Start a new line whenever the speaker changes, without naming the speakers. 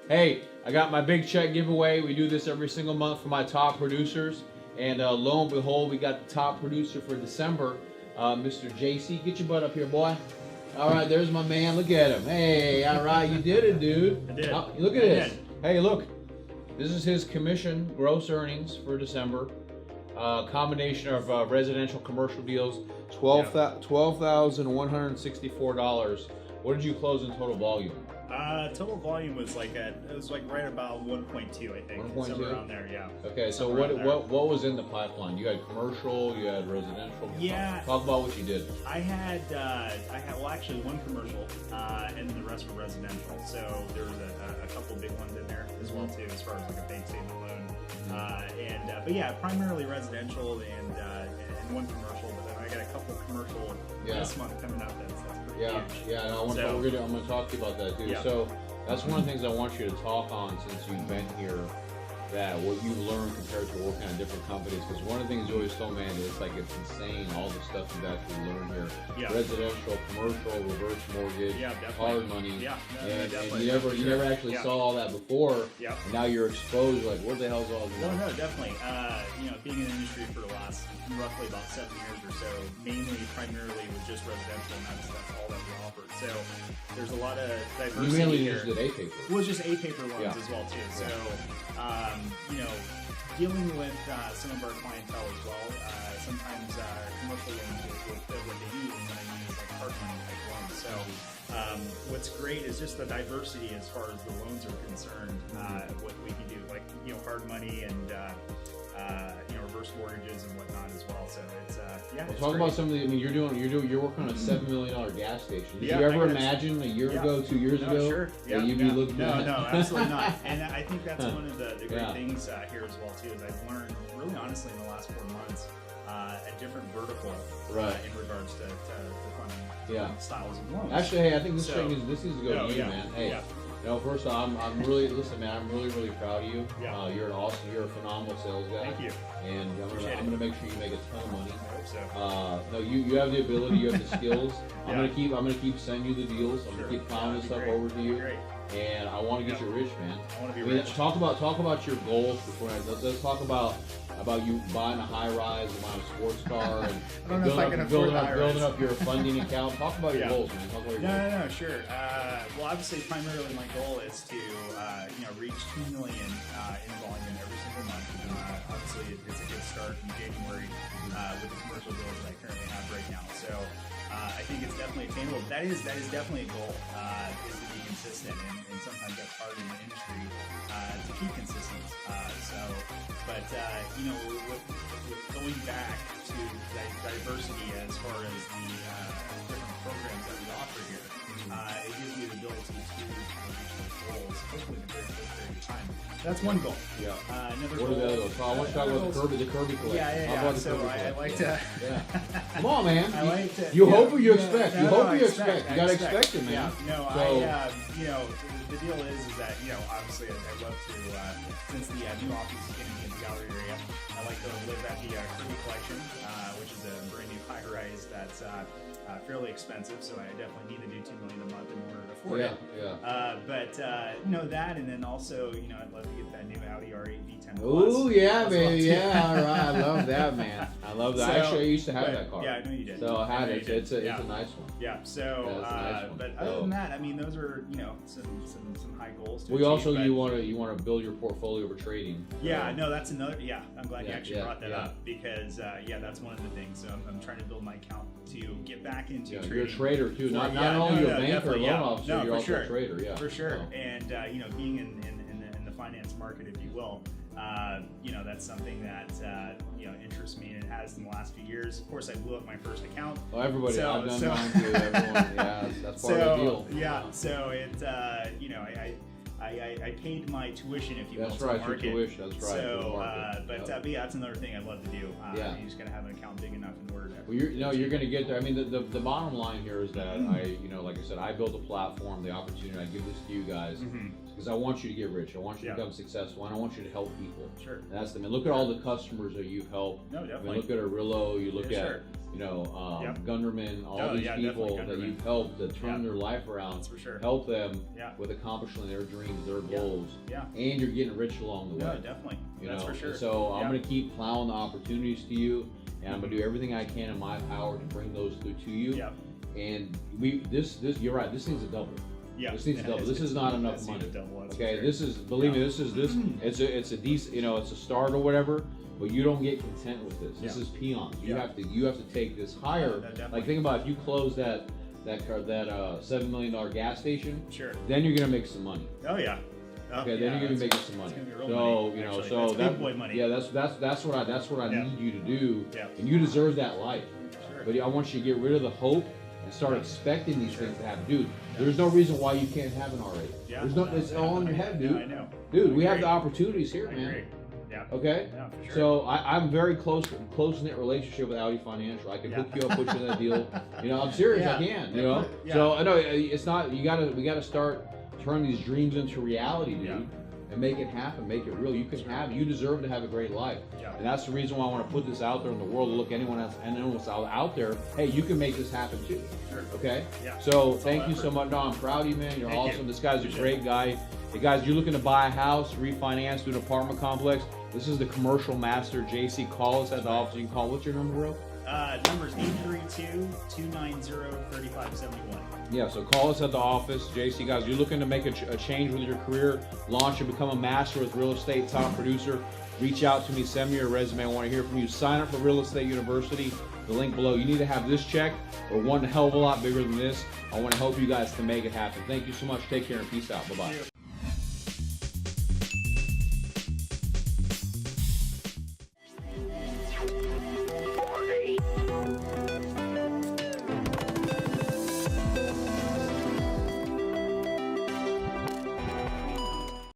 Hey, I got my big check giveaway. We do this every single month for my top producers. And lo and behold, we got the top producer for December, Mr. Jacie. Get your butt up here, boy. All right, there's my man. Look at him. Hey, all right, you did it, dude.
I did.
Look at this. Hey, look. This is his commission gross earnings for December. Combination of residential commercial deals, $12,164. What did you close in total volume?
Total volume was like right about 1.2, I think.
1.2?
Somewhere around there, yeah.
Okay, so what was in the pipeline? You had commercial, you had residential.
Yeah.
Talk about what you did.
I had actually one commercial, and the rest were residential. So there was a couple big ones in there as well too, as far as like a bank statement loan. But yeah, primarily residential and one commercial. But then I got a couple commercial this month coming up. That's pretty huge.
Yeah. And I'm gonna talk to you about that too.
Yeah.
So that's one of the things I want you to talk on since you've been here. That what you've learned compared to working on different companies, because one of the things you always told me, man, it's like it's insane all the stuff you've actually learned here.
Yeah.
Residential, commercial, reverse mortgage, hard money.
Yeah,
and you never actually saw all that before.
Yeah.
And now you're exposed. Like, what the hell's all this?
No, definitely. Being in the industry for the last roughly about 7 years or so, primarily was just residential, and that's all that we offered. So there's a lot of diversity
you mainly
here.
just did A-paper.
Well, it's just A-paper loans as well too. So dealing with some of our clientele as well. Sometimes commercial loans will fit what they need, and what I mean is like hard money type loans. So what's great is just the diversity as far as the loans are concerned. What we can do, like hard money and reverse mortgages and whatnot as well. So it's
talk about some of the. I mean, you're working on a $7 million gas station. Did you ever imagine a year ago, 2 years ago, that you'd be looking at that?
No, absolutely not. And I think that's one of the great things here as well too. Is I've learned really honestly in the last 4 months a different vertical in regards to funding styles of loans.
Actually, hey, I think this needs to go to you, man. Hey. First off, I'm really proud of you.
Yeah.
You're a phenomenal sales guy.
Thank you.
And I'm gonna make sure you make a ton of money.
I hope so.
You have the ability, you have the skills. I'm gonna keep sending you the deals. I'm gonna keep plowing this stuff over to you.
Great.
And I want to get you rich, man.
I want to be rich.
Talk about your goals before let's talk about you buying a high rise, buying a sports car, and building up your funding account. Talk about your goals, man. Talk about your goals.
No, sure. Well, obviously, primarily my goal is to reach 2 million in volume every single month. Obviously, it's a good start in January with the commercial deals that I currently have right now. So I think it's definitely attainable. That is definitely a goal. Is to be consistent, and sometimes that's hard in the industry to keep consistent. With going back to diversity as far as the different programs that we offer here, it gives you the ability to reach those goals, hopefully in a very short period of time. That's one goal.
Yeah.
Another
goal. So I want to talk about the Kirby collection.
Yeah. So I like to.
Come on, man.
I like to.
You hope or you expect. You hope or you
expect.
You gotta expect it, man.
Yeah. No, the deal is that obviously I love to since the new office is getting in the gallery area. I like to live at the Kirby collection, which is a brand new high rise that's fairly expensive. So I definitely need to do $2 million a month in order to afford it. That, and then also I'd love to get that new Audi R8 V10 Plus.
Oh yeah, baby. Yeah, all right. I love that, man. I love that. Actually, I used to have that car.
Yeah, I know you did.
So I had it. It's a nice one.
Yeah. So,
nice one.
But other than that, I mean, those are some high goals. To
we
achieve,
also you want to build your portfolio for trading.
Yeah. No, that's another. Yeah, I'm glad you actually brought that up because that's one of the things. So I'm trying to build my account to get back into trading.
You're a trader too. Not only a banker or loan officer.
No,
you're also
sure.
a trader. Yeah.
For sure. And being in the finance market, if you will. That's something that interests me, and it has in the last few years. Of course, I blew up my first account.
Well, everybody, I've done mine too. Everyone, that's part of the deal.
Yeah, so it, I paid my tuition, if you will,
to the market.
That's right,
your tuition. That's right.
So, that's another thing I'd love to do. You just gotta have an account big enough in order to.
Well, you're going to get there. I mean, the bottom line here is that like I said, I built a platform, the opportunity. I give this to you guys. Because I want you to get rich. I want you to become successful, and I want you to help people.
Sure.
And that's look at all the customers that you've helped.
No, definitely.
I mean, look at Arillo. You look at Gunderman, all
Oh,
these
yeah,
people
definitely
that
Gunderman.
you've helped to turn their life around,
That's for sure.
help them
Yeah.
with accomplishing their dreams, their goals,
Yeah.
and you're getting rich along the way.
Yeah, definitely.
You
That's
know?
for sure.
And so I'm
Yeah.
going to keep plowing the opportunities to you, and I'm going to do everything I can in my power to bring those through to you.
Yeah.
And this you're right. This thing's a double.
Yeah.
This needs to double. This is not enough
It's
money.
a double, that's
Okay,
for sure.
this is, believe me, this. It's a decent, it's a start or whatever. But you don't get content with this. This is peons. You have to take this higher.
Definitely.
Like think about if you close that $7 million gas station.
Sure.
Then you're gonna make some money.
Oh yeah. Oh,
Okay, then you're gonna be making some money.
It's gonna be real
So
money,
you know,
actually.
so
That's
that
big boy money.
yeah, that's what I need you to do.
Yeah.
And you deserve that life.
Sure.
But I want you to get rid of the hope and start expecting these things to happen, dude. There's no reason why you can't have it already.
Yeah.
There's no. It's all in your head, dude.
Yeah, I know.
Dude, we have
agree.
the opportunities here,
I
man.
agree. Yeah.
Okay.
Yeah, for sure.
So I'm very close knit relationship with Audi Financial. I can hook you up, put you in that deal. I'm serious. I can.
Yeah.
So I know it's not. We gotta start turning these dreams into reality, dude.
Yeah.
And make it happen, make it real. You deserve to have a great life.
Yeah.
And that's the reason why I want to put this out there in the world to look anyone else out there. Hey, you can make this happen too.
Sure.
Okay?
Yeah.
So
It's
thank
all
you
effort.
so much. No, I'm proud of you, man. You're
Thank
awesome.
you.
This guy's a
Appreciate
great guy. Hey guys, you're looking to buy a house, refinance, do an apartment complex. This is the commercial master, Jacie. Call us at the office. You can call. What's your number, bro?
Number's 832-290-3571.
Yeah, so call us at the office. Jacie, guys, you're looking to make a change with your career, launch and become a master with real estate, top producer, reach out to me, send me your resume. I want to hear from you. Sign up for Real Estate University, the link below. You need to have this check or one hell of a lot bigger than this. I want to help you guys to make it happen. Thank you so much. Take care and peace out. Bye-bye.